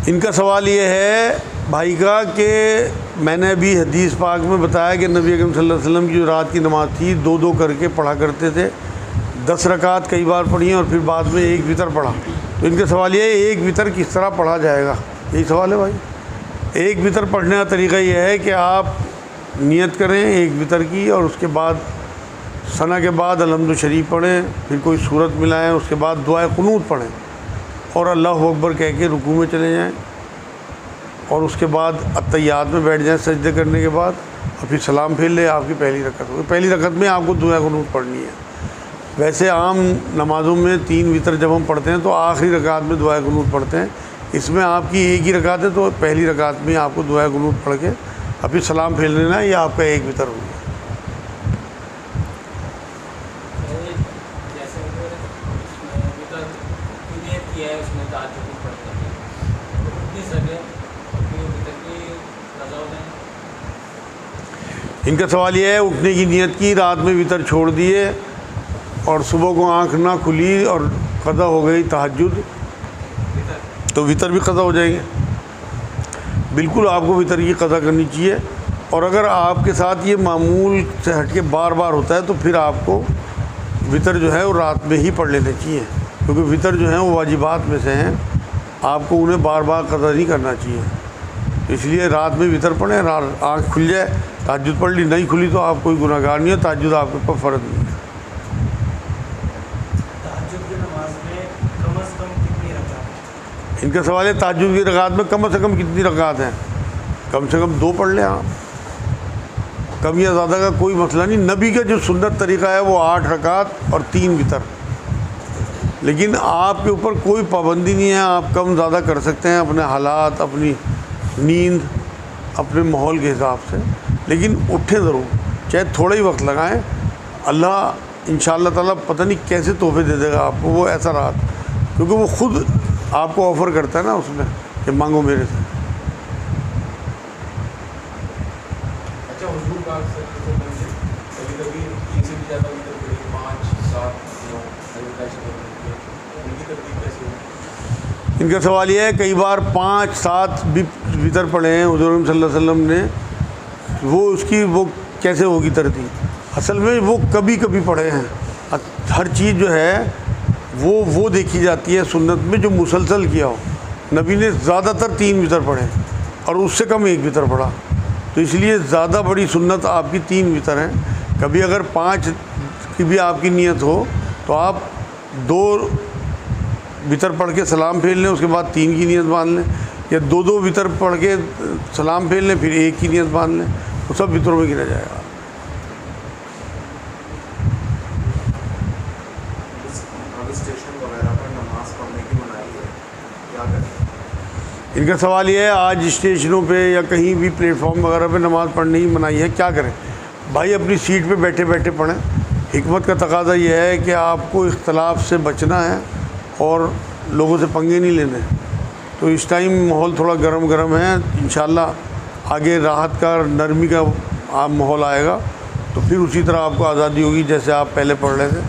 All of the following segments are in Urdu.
ان کا سوال یہ ہے بھائی کا کہ میں نے ابھی حدیث پاک میں بتایا کہ نبی اکرم صلی اللہ علیہ وسلم کی جو رات کی نماز تھی 2 کر کے پڑھا کرتے تھے، 10 رکعت کئی بار پڑھی ہیں اور پھر بعد میں 1 وتر پڑھا۔ تو ان کا سوال یہ ہے 1 وتر کس طرح پڑھا جائے گا، یہی سوال ہے بھائی۔ 1 وتر پڑھنے کا طریقہ یہ ہے کہ آپ نیت کریں 1 وتر کی، اور اس کے بعد ثنا کے بعد الحمد شریف پڑھیں، پھر کوئی صورت ملائیں، اس کے بعد دعائے قنوت پڑھیں اور اللہ اکبر کہہ کے رکوع میں چلے جائیں، اور اس کے بعد اتحیات میں بیٹھ جائیں سجدے کرنے کے بعد، اور پھر سلام پھیر لیں۔ آپ کی پہلی رکعت ہوگی۔ پہلی رکعت میں آپ کو دعائے قنوت پڑھنی ہے۔ ویسے عام نمازوں میں 3 وتر جب ہم پڑھتے ہیں تو آخری رکعت میں دعائے قنوت پڑھتے ہیں۔ اس میں آپ کی ایک ہی رکعت ہے تو پہلی رکعت میں آپ کو دعائے قنوت پڑھ کے ابھی سلام پھیر لینا ہے، یہ آپ کا 1 وتر ہوگا۔ ان کا سوال یہ ہے اٹھنے کی نیت کی، رات میں وتر چھوڑ دیے اور صبح کو آنکھ نہ کھلی اور قضا ہو گئی تہجد، تو وتر بھی قضا ہو جائیں گے؟ بالکل آپ کو وتر کی قضا کرنی چاہیے، اور اگر آپ کے ساتھ یہ معمول سے ہٹ کے بار بار ہوتا ہے تو پھر آپ کو وتر جو ہے وہ رات میں ہی پڑھ لینے چاہیے، کیونکہ وتر جو ہیں وہ واجبات میں سے ہیں، آپ کو انہیں بار بار قضا نہیں کرنا چاہیے۔ اس لیے رات میں وتر پڑھیں، آنکھ کھل جائے تہجد پڑھ لی، نہیں کھلی تو آپ کوئی گناہ گار نہیں ہے، تہجد آپ کے اوپر فرض نہیں ہے۔ تہجد کی نماز میں کم از کم کتنی رکعت؟ ان کا سوال ہے تہجد کی رکعت میں کم سے کم کتنی رکعت ہیں؟ کم سے کم 2 پڑھ لیں آپ، کم یا زیادہ کا کوئی مسئلہ نہیں۔ نبی کا جو سنت طریقہ ہے وہ 8 رکعت اور 3 وتر، لیکن آپ کے اوپر کوئی پابندی نہیں ہے، آپ کم زیادہ کر سکتے ہیں اپنے حالات، اپنی نیند، اپنے ماحول کے حساب سے، لیکن اٹھیں ضرور، چاہے تھوڑا ہی وقت لگائیں۔ اللہ انشاءاللہ تعالیٰ پتہ نہیں کیسے تحفے دے دے گا آپ کو وہ ایسا رات، کیونکہ وہ خود آپ کو آفر کرتا ہے نا اس میں کہ مانگو میرے سے۔ اچھا حضور پاک صلی اللہ علیہ وسلم کبھی کبھی 3 سے بھی زیادہ وتر پڑھی، 5 7 9 ان کی ترتیب کیسی ہوئی؟ ان کا سوال یہ ہے کئی بار 5 7 بھی وتر پڑھے ہیں حضور صلی اللہ علیہ وسلم نے، وہ اس کی وہ کیسے ہوگی ترتیب؟ اصل میں وہ کبھی کبھی پڑھے ہیں، ہر چیز جو ہے وہ دیکھی جاتی ہے سنت میں جو مسلسل کیا ہو۔ نبی نے زیادہ تر 3 وتر پڑھے اور اس سے کم 1 وتر پڑھا، تو اس لیے زیادہ بڑی سنت آپ کی 3 وتر ہیں۔ کبھی اگر 5 کی بھی آپ کی نیت ہو تو آپ 2 وتر پڑھ کے سلام پھیر لیں، اس کے بعد 3 کی نیت باندھ لیں، یا 2 وتر پڑھ کے سلام پھیر لیں پھر 1 کی نیت باندھ لیں، وہ سب وتروں میں گنا جائے گا۔ اسٹیشن وغیرہ پر نماز پڑھنے کی منائی ہے، کیا کریں؟ ان کا سوال یہ ہے آج اسٹیشنوں پہ یا کہیں بھی پلیٹ فارم وغیرہ پہ نماز پڑھنے کی منائی ہے، کیا کریں؟ بھائی اپنی سیٹ پہ بیٹھے بیٹھے پڑھیں۔ حکمت کا تقاضا یہ ہے کہ آپ کو اختلاف سے بچنا ہے اور لوگوں سے پنگے نہیں لینے، تو اس ٹائم ماحول تھوڑا گرم ہے، انشاءاللہ آگے راحت کا نرمی کا ماحول آئے گا تو پھر اسی طرح آپ کو آزادی ہوگی جیسے آپ پہلے پڑھ رہے تھے۔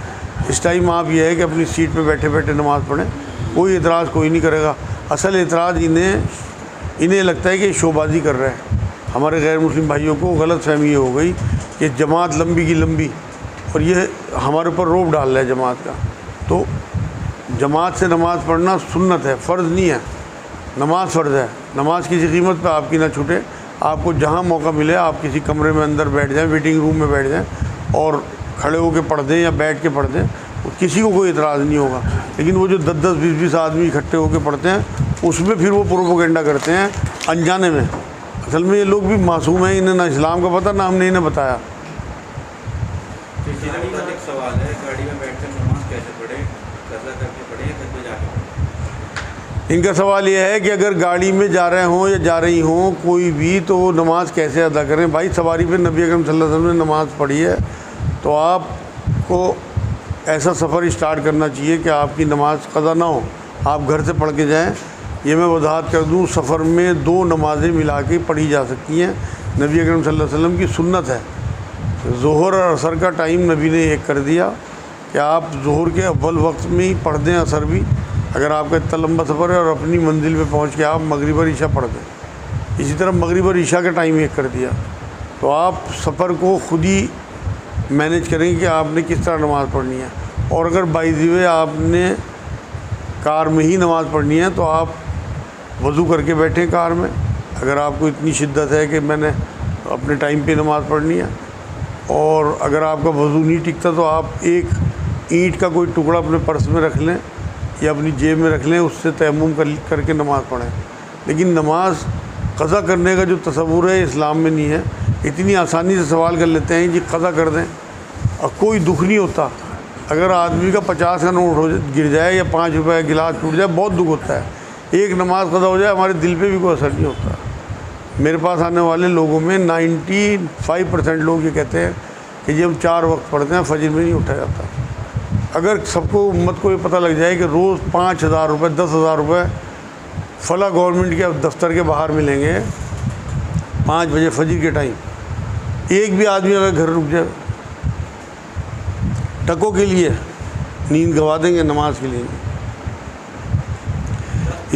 اس ٹائم آپ یہ ہے کہ اپنی سیٹ پہ بیٹھے بیٹھے نماز پڑھیں، کوئی اعتراض کوئی نہیں کرے گا۔ اصل اعتراض انہیں لگتا ہے کہ شو بازی کر رہے ہیں۔ ہمارے غیر مسلم بھائیوں کو غلط فہمی یہ ہو گئی کہ جماعت لمبی کی لمبی، اور یہ ہمارے اوپر روب ڈال رہا ہے جماعت کا۔ تو جماعت سے نماز پڑھنا سنت ہے، فرض نہیں ہے۔ نماز فرض ہے، نماز کسی قیمت پہ آپ کی نہ چھوٹے۔ آپ کو جہاں موقع ملے آپ کسی کمرے میں اندر بیٹھ جائیں، ویٹنگ روم میں بیٹھ جائیں اور کھڑے ہو کے پڑھ دیں یا بیٹھ کے پڑھ دیں، کسی کو کوئی اعتراض نہیں ہوگا۔ لیکن وہ جو 10 20 آدمی اکٹھے ہو کے پڑھتے ہیں اس میں پھر وہ پروپیگنڈا کرتے ہیں انجانے میں۔ اصل میں یہ لوگ بھی معصوم ہیں، انہیں نہ اسلام کا پتہ نہ ہم نے انہیں بتایا۔ سوال ہے گاڑی میں بیٹھ کر نماز کیسے پڑھیں؟ قضا کر کے پڑھیں یا گھر میں جا کے پڑھیں؟ ان کا سوال یہ ہے کہ اگر گاڑی میں جا رہے ہوں یا جا رہی ہوں کوئی بھی تو وہ نماز کیسے ادا کریں؟ بھائی سواری پہ نبی اکرم صلی اللہ علیہ وسلم نے نماز پڑھی ہے تو آپ کو ایسا سفر اسٹارٹ کرنا چاہیے کہ آپ کی نماز قضا نہ ہو، آپ گھر سے پڑھ کے جائیں۔ یہ میں وضاحت کر دوں، سفر میں 2 نمازیں ملا کے پڑھی جا سکتی ہیں، نبی اکرم صلی اللہ علیہ وسلم کی سنت ہے۔ ظہر اور عصر کا ٹائم نبی نے ایک کر دیا کہ آپ ظہر کے اول وقت میں ہی پڑھ دیں عصر بھی، اگر آپ کا اتنا لمبا سفر ہے اور اپنی منزل پہ پہنچ کے آپ مغرب اور عشاء پڑھ دیں، اسی طرح مغرب اور عشاء کا ٹائم ایک کر دیا، تو آپ سفر کو خود ہی مینیج کریں کہ آپ نے کس طرح نماز پڑھنی ہے۔ اور اگر بائی دی وے آپ نے کار میں ہی نماز پڑھنی ہے تو آپ وضو کر کے بیٹھیں کار میں، اگر آپ کو اتنی شدت ہے کہ میں نے اپنے ٹائم پہ نماز پڑھنی ہے۔ اور اگر آپ کا وضو نہیں ٹکتا تو آپ ایک اینٹ کا کوئی ٹکڑا اپنے پرس میں رکھ لیں یا اپنی جیب میں رکھ لیں، اس سے تیمم کر کے نماز پڑھیں۔ لیکن نماز قضا کرنے کا جو تصور ہے اسلام میں نہیں ہے۔ اتنی آسانی سے سوال کر لیتے ہیں جی قضا کر دیں، اور کوئی دکھ نہیں ہوتا۔ اگر آدمی کا 50 کا نوٹ گر جائے یا 5 روپے کا گلاس ٹوٹ جائے بہت دکھ ہوتا ہے، ایک نماز قضا ہو جائے ہمارے دل پہ بھی کوئی اثر نہیں ہوتا۔ میرے پاس آنے والے لوگوں میں 95% لوگ یہ کہتے ہیں کہ جی ہم 4 وقت پڑھتے ہیں، فجر میں نہیں اٹھا جاتا۔ اگر سب کو امت کو یہ پتہ لگ جائے کہ روز 5,000 روپے 10,000 روپے فلاں گورنمنٹ کے دفتر کے باہر ملیں گے 5 بجے فجر کے ٹائم، ایک بھی آدمی اگر گھر رک جائے ٹکوں کے لیے نیند گوا دیں گے، نماز کے لیے نہیں۔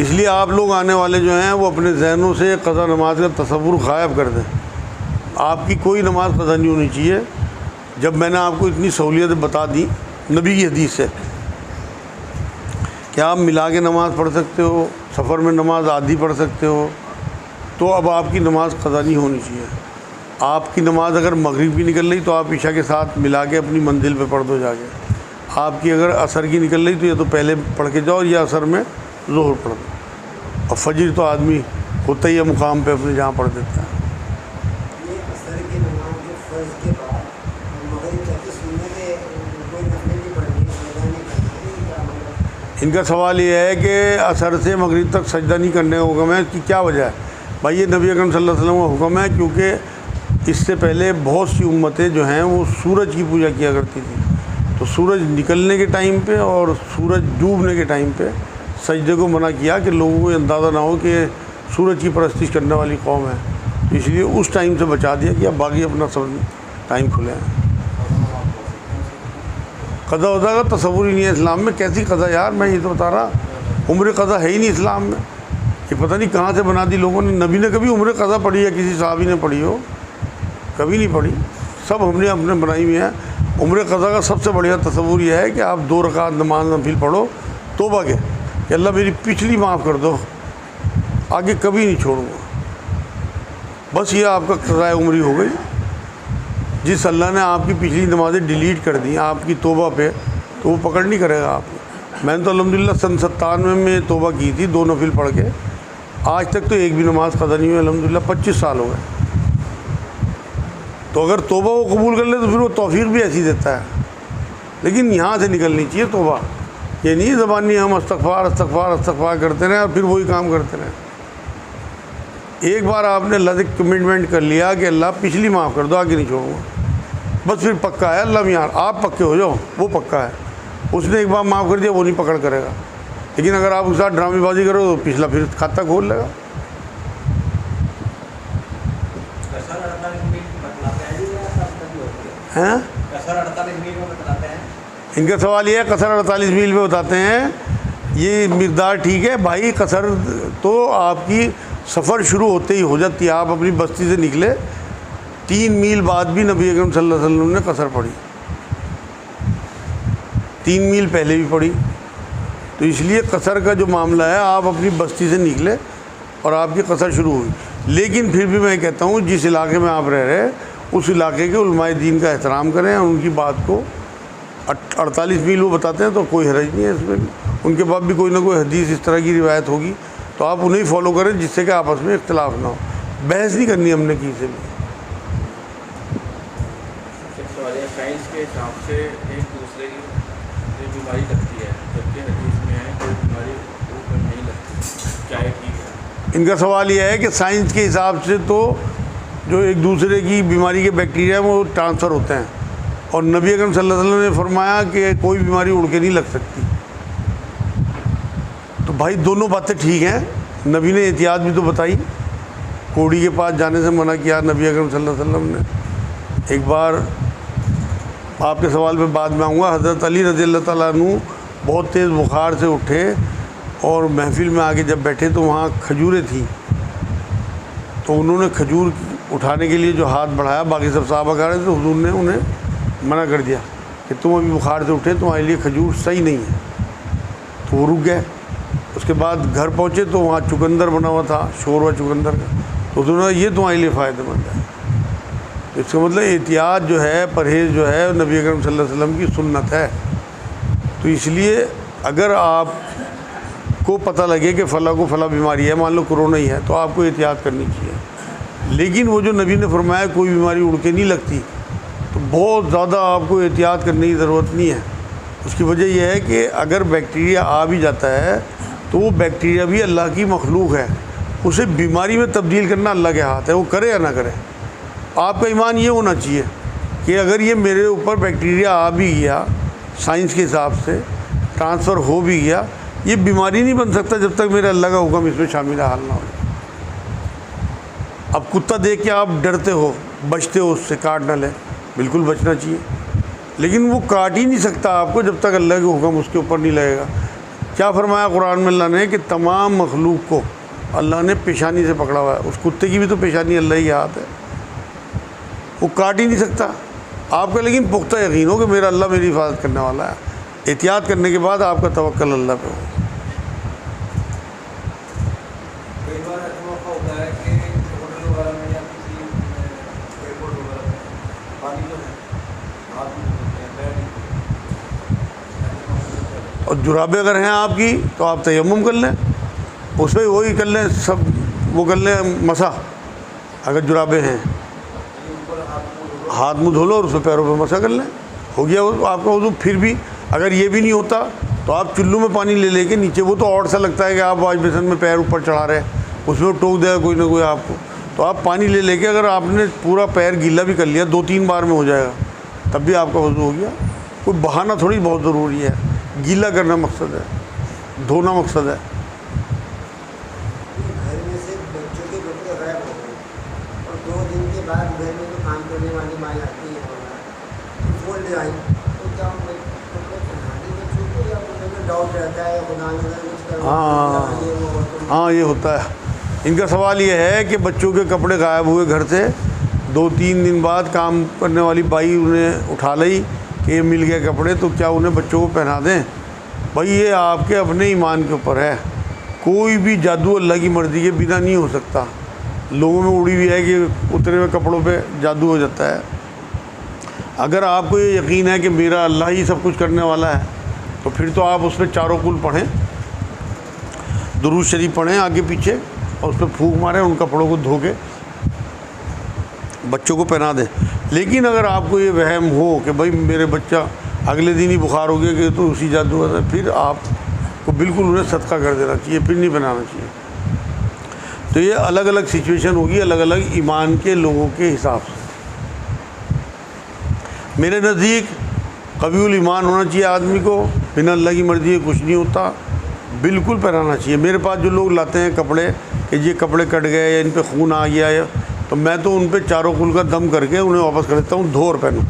اس لیے آپ لوگ آنے والے جو ہیں وہ اپنے ذہنوں سے قضا نماز کا تصور غائب کر دیں۔ آپ کی کوئی نماز قضا نہیں ہونی چاہیے۔ جب میں نے آپ کو اتنی سہولیت بتا دی نبی کی حدیث سے کہ آپ ملا کے نماز پڑھ سکتے ہو، سفر میں نماز آدھی پڑھ سکتے ہو، تو اب آپ کی نماز قضا نہیں ہونی چاہیے۔ آپ کی نماز اگر مغرب کی نکل رہی تو آپ عشاء کے ساتھ ملا کے اپنی منزل پہ پڑھ دو جا کے۔ آپ کی اگر عصر کی نکل رہی تو یا تو پہلے پڑھ کے جاؤ یا عصر میں ظہر پڑھ دو، اور فجر تو آدمی ہوتا ہی ہے مقام پہ اپنے جہاں پڑھ دیتا ہے۔ یہ عصر کی نماز کے فرض کے بعد مغرب تک کی سنت ہے، کوئی نفل نہیں پڑھنی، سجدہ نہیں کرنا۔ ان کا سوال یہ ہے کہ عصر سے مغرب تک سجدہ نہیں کرنے کا حکم ہے، اس کی کیا وجہ ہے؟ بھائی یہ نبی اکرم صلی اللہ علیہ وسلم کا حکم ہے، کیونکہ اس سے پہلے بہت سی امتیں جو ہیں وہ سورج کی پوجا کیا کرتی تھی، تو سورج نکلنے کے ٹائم پہ اور سورج ڈوبنے کے ٹائم پہ سجدے کو منع کیا کہ لوگوں کو اندازہ نہ ہو کہ سورج کی پرستش کرنے والی قوم ہے، اس لیے اس ٹائم سے بچا دیا کہ اب باقی اپنا سب ٹائم کھلے ہیں۔ قضا وضا کا تصور ہی نہیں ہے اسلام میں، کیسی قضا یار؟ میں یہ تو بتا رہا، عمر قضا ہے ہی نہیں اسلام میں، یہ پتہ نہیں کہاں سے بنا دی لوگوں نے۔ نبی نے کبھی عمر قضا پڑھی ہے کسی صحابی نے پڑھی ہو؟ کبھی نہیں پڑھی، سب ہم نے اپنے بنائی ہوئی ہیں۔ عمر قضا کا سب سے بڑھیا تصور یہ ہے کہ آپ 2 رکعت نماز نفل پڑھو توبہ کے کہ اللہ میری پچھلی معاف کر دو، آگے کبھی نہیں چھوڑوں گا، بس یہ آپ کا قضاء عمری ہو گئی۔ جس اللہ نے آپ کی پچھلی نمازیں ڈیلیٹ کر دیں آپ کی توبہ پہ تو وہ پکڑ نہیں کرے گا آپ کو۔ میں نے تو الحمدللہ سن 97 میں توبہ کی تھی 2 نفل پڑھ کے، آج تک تو ایک بھی نماز قضا نہیں ہوئی الحمدللہ، 25 سال ہو گئے۔ تو اگر توبہ وہ قبول کر لے تو پھر وہ توفیق بھی ایسی دیتا ہے، لیکن یہاں سے نکلنی چاہیے توبہ، یہ نہیں زبانی ہم استغفار استغفار استغفار کرتے رہیں اور پھر وہی کام کرتے رہیں۔ ایک بار آپ نے اللہ سے کمٹمنٹ کر لیا کہ اللہ پچھلی معاف کر دو، آگے نہیں چھوڑوں گا، بس پھر پکا ہے اللہ میاں، آپ پکے ہو جاؤ، وہ پکا ہے، اس نے ایک بار معاف کر دیا وہ نہیں پکڑ کرے گا۔ لیکن اگر آپ اس کے ساتھ ڈرامے بازی کرو تو پچھلا پھر کھاتا کھول لے گا۔ ہیں ان کا سوال یہ ہے قصر 48 میل میں بتاتے ہیں، یہ مقدار ٹھیک ہے بھائی؟ قصر تو آپ کی سفر شروع ہوتے ہی ہو جاتی ہے، آپ اپنی بستی سے نکلے 3 میل بعد بھی نبی اکرم صلی اللہ علیہ وسلم نے قصر پڑھی، 3 میل پہلے بھی پڑھی۔ تو اس لیے قصر کا جو معاملہ ہے آپ اپنی بستی سے نکلے اور آپ کی قصر شروع ہوئی۔ لیکن پھر بھی میں کہتا ہوں جس علاقے میں آپ رہ رہے اس علاقے کے علماء دین کا احترام کریں، ان کی بات کو 48 میل وہ بتاتے ہیں تو کوئی حرج نہیں ہے اس میں بھی، ان کے بعد بھی کوئی نہ کوئی حدیث اس طرح کی روایت ہوگی تو آپ انہیں فالو کریں جس سے کہ آپس میں اختلاف نہ ہو۔ بحث نہیں کرنی ہم نے کی سے بھی۔ سائنس کے حساب سے ایک دوسرے کی بیماری لگتی ہے جبکہ حدیث میں ہے کوئی بیماری اوپر نہیں لگتی، کیا یہ ٹھیک ہے؟ ان کا سوال یہ ہے کہ سائنس کے حساب سے تو جو ایک دوسرے کی بیماری کے بیکٹیریا وہ ٹرانسفر ہوتے ہیں، اور نبی اکرم صلی اللہ علیہ وسلم نے فرمایا کہ کوئی بیماری اڑ کے نہیں لگ سکتی۔ تو بھائی دونوں باتیں ٹھیک ہیں، نبی نے احتیاط بھی تو بتائی، کوڑی کے پاس جانے سے منع کیا نبی اکرم صلی اللہ علیہ وسلم نے۔ ایک بار آپ کے سوال پہ بعد میں آؤں گا، حضرت علی رضی اللہ تعالیٰ عنہ بہت تیز بخار سے اٹھے اور محفل میں آگے جب بیٹھے تو وہاں کھجوریں تھیں، تو انہوں نے کھجور اٹھانے کے لیے جو ہاتھ بڑھایا، باقی سب صحابہ کھا رہے تھے، تو حضور نے انہیں منع کر دیا کہ تم ابھی بخار سے اٹھے، تمہارے لیے کھجور صحیح نہیں ہے، تو وہ رک گئے۔ اس کے بعد گھر پہنچے تو وہاں چقندر بنا ہوا تھا، شوروا چقندر کا، تو حضور نے کہا یہ تمہارے لیے فائدہ مند ہے۔ تو اس کا مطلب احتیاط جو ہے، پرہیز جو ہے، نبی اکرم صلی اللہ علیہ وسلم کی سنت ہے۔ تو اس لیے اگر آپ کو پتہ لگے کہ فلاں کو فلاں بیماری ہے، مان لو کرونا ہی ہے، تو آپ کو احتیاط کرنی چاہیے، لیکن وہ جو نبی نے فرمایا کوئی بیماری اڑ کے نہیں لگتی، تو بہت زیادہ آپ کو احتیاط کرنے کی ضرورت نہیں ہے۔ اس کی وجہ یہ ہے کہ اگر بیکٹیریا آ بھی جاتا ہے تو وہ بیکٹیریا بھی اللہ کی مخلوق ہے، اسے بیماری میں تبدیل کرنا اللہ کے ہاتھ ہے، وہ کرے یا نہ کرے۔ آپ کا ایمان یہ ہونا چاہیے کہ اگر یہ میرے اوپر بیکٹیریا آ بھی گیا، سائنس کے حساب سے ٹرانسفر ہو بھی گیا، یہ بیماری نہیں بن سکتا جب تک میرے اللہ کا حکم اس میں شامل حال نہ ہو جائے۔ اب کتا دیکھ کے آپ ڈرتے ہو، بچتے ہو، اس سے کاٹ نہ لے، بالکل بچنا چاہیے، لیکن وہ کاٹ ہی نہیں سکتا آپ کو جب تک اللہ کے حکم اس کے اوپر نہیں لگے گا۔ کیا فرمایا قرآن میں اللہ نے کہ تمام مخلوق کو اللہ نے پیشانی سے پکڑا ہوا ہے، اس کتے کی بھی تو پیشانی اللہ ہی کے ہاتھ ہے، وہ کاٹ ہی نہیں سکتا آپ کا، لیکن پختہ یقین ہو کہ میرا اللہ میری حفاظت کرنے والا ہے۔ احتیاط کرنے کے بعد آپ کا توکل اللہ پہ ہو۔ کئی بار ایسا موقع ہوتا ہے کہ ہوٹل وغیرہ میں یا کسی ایئرپورٹ وغیرہ میں پانی جو ہے ہاتھ میں دھوتے ہیں، پیر نہیں دھوتے، اور جرابیں اگر ہیں آپ کی تو آپ تیمم کر لیں، اس پہ وہی کر لیں، سب وہ کر لیں مسح، اگر جرابیں ہیں اوپر ہاتھ منہ دھو لو اور اس پہ پیروں پہ مسح کر لیں، ہو گیا وہ آپ کا وضو۔ پھر بھی اگر یہ بھی نہیں ہوتا تو آپ چلو میں پانی لے کے نیچے، وہ تو اور سا لگتا ہے کہ آپ واش بیسن میں پیر اوپر چڑھا رہے ہیں، اس میں ٹوک دے گا کوئی نہ کوئی آپ کو، تو آپ پانی لے کے اگر آپ نے پورا پیر گیلا بھی کر لیا، 2-3 بار میں ہو جائے گا، تب بھی آپ کا وضو ہو گیا۔ کوئی بہانا تھوڑی بہت ضروری ہے، گیلا کرنا مقصد ہے، دھونا مقصد ہے۔ گھر میں سے بچوں کے کپڑے غائب ہو گئے اور 2 دن کے بعد گھر میں جو کام کرنے والی مائیں آتی ہیں فولڈ آئی، تو کیا ہم کپڑے پہنانے بچوں کو، یا انہیں ڈاؤٹ رہتا ہے خدا نے کچھ کرنا؟ ہاں یہ ہوتا ہے۔ ان کا سوال یہ ہے کہ بچوں کے کپڑے غائب ہوئے گھر سے، 2-3 دن بعد کام کرنے والی بائی انہیں اٹھا لی کہ یہ مل گئے کپڑے، تو کیا انہیں بچوں کو پہنا دیں؟ بھائی یہ آپ کے اپنے ایمان کے اوپر ہے، کوئی بھی جادو اللہ کی مرضی کے بنا نہیں ہو سکتا۔ لوگوں میں اڑی ہوئی ہے کہ اترے ہوئے کپڑوں پہ جادو ہو جاتا ہے۔ اگر آپ کو یہ یقین ہے کہ میرا اللہ ہی سب کچھ کرنے والا ہے، تو پھر تو آپ اس پہ چاروں کل پڑھیں، درود شریف پڑھیں آگے پیچھے، اور اس پہ پھونک ماریں، ان کپڑوں کو دھو کے بچوں کو پہنا دیں۔ لیکن اگر آپ کو یہ وہم ہو کہ بھائی میرے بچہ اگلے دن ہی بخار ہو گیا کہ تو اسی جادو ہوا تھا، پھر آپ کو بالکل انہیں صدقہ کر دینا چاہیے، پھر نہیں پہنانا چاہیے۔ تو یہ الگ الگ سچویشن ہوگی، الگ الگ ایمان کے لوگوں کے حساب سے۔ میرے نزدیک قوی الایمان ہونا چاہیے آدمی کو، بنا اللہ کی مرضی کے کچھ نہیں ہوتا، بالکل پہنانا چاہیے۔ میرے پاس جو لوگ لاتے ہیں کپڑے کہ یہ کپڑے کٹ گئے یا ان پہ خون آ گیا ہے، تو میں تو ان پہ چاروں کل کا دم کر کے انہیں واپس کر دیتا ہوں، دھو اور پہنو۔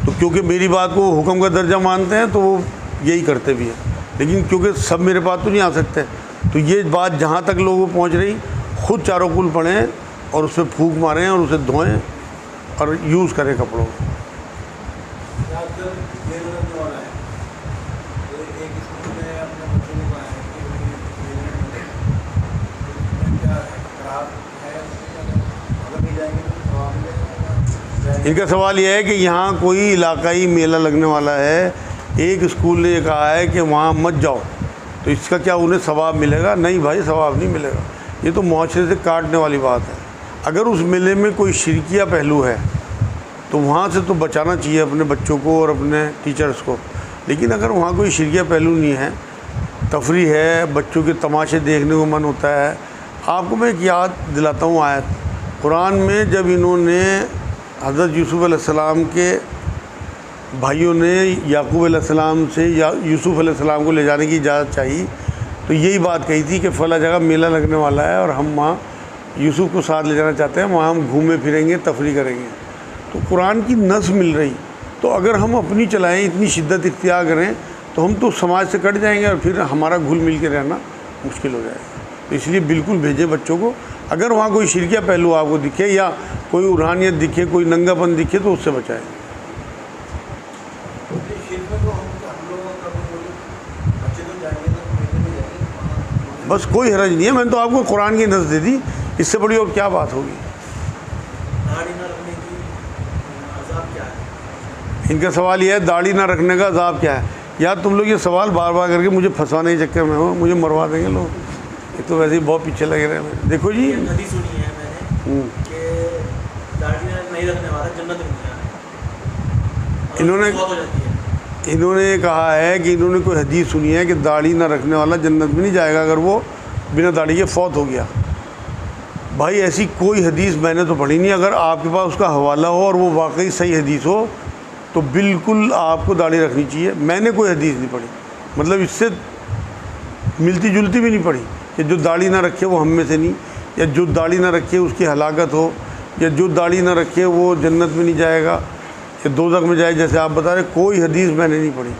تو کیونکہ میری بات کو حکم کا درجہ مانتے ہیں تو وہ یہی کرتے بھی ہیں، لیکن کیونکہ سب میرے پاس تو نہیں آ سکتے، تو یہ بات جہاں تک لوگوں پہنچ رہی، خود چاروں کل پڑھیں اور اس پہ پھونک ماریں اور اسے دھوئیں اور یوز کریں کپڑوں کو۔ آج کل یہ نظر جو آ رہا ہے، تو ایک اسکول میں اپنے بچوں کو کہا ہے کہ کیا خراب ہے، اگر نہیں جائیں گے تو ثواب ملے گا۔ ان کا سوال یہ ہے کہ یہاں کوئی علاقائی میلہ لگنے والا ہے، ایک اسکول نے یہ کہا ہے کہ وہاں مت جاؤ، تو اس کا کیا انہیں ثواب ملے گا؟ نہیں بھائی، ثواب نہیں ملے گا، یہ تو معاشرے سے کاٹنے والی بات ہے۔ اگر اس میلے میں کوئی شرکیہ پہلو ہے تو وہاں سے تو بچانا چاہیے اپنے بچوں کو اور اپنے ٹیچرز کو، لیکن اگر وہاں کوئی شرکیہ پہلو نہیں ہے، تفریح ہے، بچوں کے تماشے دیکھنے کو من ہوتا ہے۔ آپ کو میں ایک یاد دلاتا ہوں آیت قرآن میں، جب انہوں نے حضرت یوسف علیہ السلام کے بھائیوں نے یعقوب علیہ السلام سے یوسف علیہ السلام کو لے جانے کی اجازت چاہی، تو یہی بات کہی تھی کہ فلاں جگہ میلہ لگنے والا ہے اور ہم وہاں یوسف کو ساتھ لے جانا چاہتے ہیں، وہاں ہم گھومیں پھریں گے، تفریح کریں گے۔ تو قرآن کی نص مل رہی، تو اگر ہم اپنی چلائیں، اتنی شدت اختیار کریں، تو ہم تو سماج سے کٹ جائیں گے اور پھر ہمارا گھل مل کے رہنا مشکل ہو جائے گا. تو اس لیے بالکل بھیجیں بچوں کو. اگر وہاں کوئی شرکیہ پہلو آپ کو دکھے یا کوئی روحانیت دکھے, کوئی ننگا پن دکھے تو اس سے بچائیں. شرک میں تو ہم لوگوں کا بچے تو جائیں گے تو میلے میں جائیں گے. بس کوئی حرج نہیں ہے. میں نے تو آپ کو قرآن کی نص دے دی, اس سے بڑی اور کیا بات ہوگی. داڑھی نہ رکھنے کی عذاب کیا ہے؟ ان کا سوال یہ ہے داڑھی نہ رکھنے کا عذاب کیا ہے. یار تم لوگ یہ سوال بار بار کر کے مجھے پھنسوانے کے چکر میں ہو, مجھے مروا دیں گے لوگ. یہ تو ویسے ہی بہت پیچھے لگ رہے ہیں. دیکھو جی, یہ حدیث سنی ہے میں نے کہ داڑھی نہیں رکھنے والا جنت میں نہیں آنا. انہوں نے بہت ہو جاتی ہے. انہوں نے کہا ہے کہ انہوں نے کوئی حدیث سنی ہے کہ داڑھی نہ رکھنے والا جنت میں نہیں جائے گا اگر وہ بنا داڑھی کے فوت ہو گیا. بھائی ایسی کوئی حدیث میں نے تو پڑھی نہیں. اگر آپ کے پاس اس کا حوالہ ہو اور وہ واقعی صحیح حدیث ہو تو بالکل آپ کو داڑھی رکھنی چاہیے. میں نے کوئی حدیث نہیں پڑھی, مطلب اس سے ملتی جلتی بھی نہیں پڑھی کہ جو داڑھی نہ رکھے وہ ہم میں سے نہیں, یا جو داڑھی نہ رکھے اس کی ہلاکت ہو, یا جو داڑھی نہ رکھے وہ جنت میں نہیں جائے گا یا دوزخ میں جائے جیسے آپ بتا رہے. کوئی حدیث میں نے نہیں پڑھی.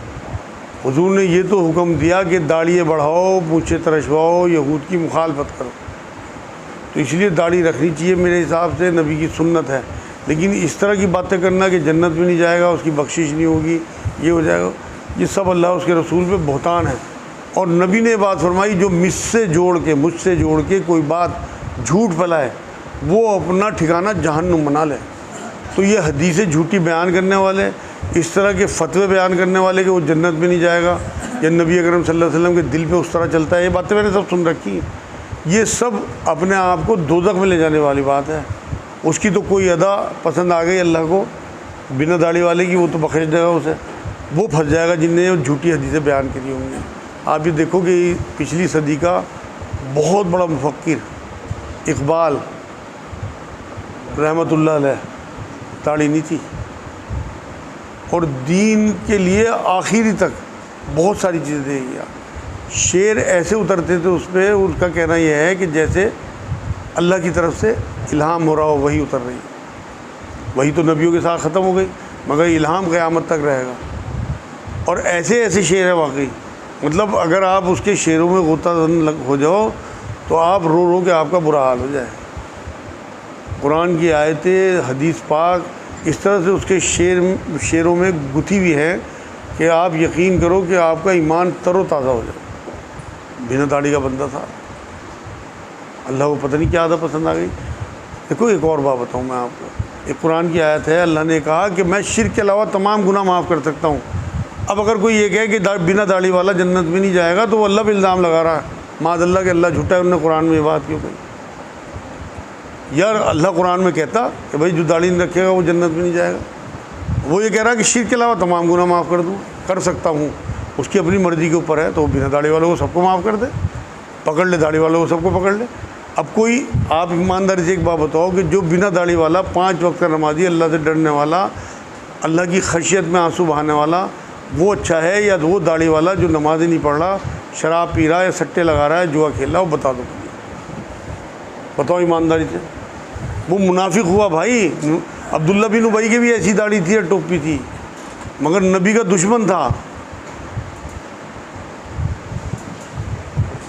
حضور نے یہ تو حکم دیا کہ داڑھی بڑھاؤ, مونچھیں ترشواؤ, یہود کی مخالفت کرو. تو اس لیے داڑھی رکھنی چاہیے میرے حساب سے, نبی کی سنت ہے. لیکن اس طرح کی باتیں کرنا کہ جنت میں نہیں جائے گا, اس کی بخشش نہیں ہوگی, یہ ہو جائے گا, یہ سب اللہ اس کے رسول پہ بہتان ہے. اور نبی نے بات فرمائی جو مجھ سے جوڑ کے کوئی بات جھوٹ پھیلائے وہ اپنا ٹھکانہ جہنم بنا لے. تو یہ حدیثیں جھوٹی بیان کرنے والے, اس طرح کے فتوے بیان کرنے والے کہ وہ جنت میں نہیں جائے گا یا نبی اکرم صلی اللہ علیہ وسلم کے دل پہ اس طرح چلتا ہے, یہ باتیں میں نے سب سن رکھی ہیں. یہ سب اپنے آپ کو دوزخ میں لے جانے والی بات ہے. اس کی تو کوئی ادا پسند آ گئی اللہ کو بنا داڑھی والے کی, وہ تو بخش دے گا اسے, وہ پھنس جائے گا جن نے جھوٹی حدیثیں بیان کری ہوں گی. آپ یہ دیکھو کہ پچھلی صدی کا بہت بڑا مفکر اقبال رحمۃ اللہ علیہ داڑھی نہیں تھی, اور دین کے لیے آخری تک بہت ساری چیزیں دے گیا. شعر ایسے اترتے تھے اس پہ, ان کا کہنا یہ ہے کہ جیسے اللہ کی طرف سے الہام ہو رہا ہو, وہی اتر رہی ہے. وہی تو نبیوں کے ساتھ ختم ہو گئی, مگر الہام قیامت تک رہے گا. اور ایسے ایسے شعر ہیں واقعی, مطلب اگر آپ اس کے شعروں میں غوطہ زن ہو جاؤ تو آپ رو رو کے آپ کا برا حال ہو جائے. قرآن کی آیتیں, حدیث پاک اس طرح سے اس کے شعروں میں گتھی ہوئی ہیں کہ آپ یقین کرو کہ آپ کا ایمان تر و تازہ ہو جائے. بنا داڑھی کا بندہ تھا, اللہ کو پتہ نہیں کیا عادت پسند آ گئی. دیکھو ایک اور بات بتاؤں میں آپ کو, ایک قرآن کی آیت ہے, اللہ نے کہا کہ میں شرک کے علاوہ تمام گناہ معاف کر سکتا ہوں. اب اگر کوئی یہ کہے کہ بنا داڑھی والا جنت میں نہیں جائے گا تو وہ اللہ پہ الزام لگا رہا ہے. معاذ اللہ کہ اللہ جھوٹا ہے, انہوں نے قرآن میں یہ بات کیوں کہی. یار اللہ قرآن میں کہتا کہ بھائی جو داڑھی نہیں رکھے گا وہ جنت میں نہیں جائے گا. وہ یہ کہہ رہا ہے کہ شرک کے علاوہ تمام گناہ معاف کر سکتا ہوں. اس کی اپنی مرضی کے اوپر ہے, تو وہ بنا داڑھی والوں کو سب کو معاف کر دے, پکڑ لے داڑھی والوں کو سب کو پکڑ لے. اب کوئی آپ ایمانداری سے ایک بات بتاؤ کہ جو بنا داڑھی والا 5 وقت کا نمازی, اللہ سے ڈرنے والا, اللہ کی خشیت میں آنسو بہانے والا, وہ اچھا ہے یا وہ داڑھی والا جو نماز نہیں پڑھ رہا, شراب پی رہا ہے, یا سٹے لگا رہا ہے, جوا کھیل رہا ہے؟ وہ بتا دو, بتاؤ ایمانداری سے. وہ منافق ہوا بھائی. عبداللہ بن ابی کے بھی ایسی داڑھی تھی اور ٹوپی تھی, مگر نبی کا دشمن تھا.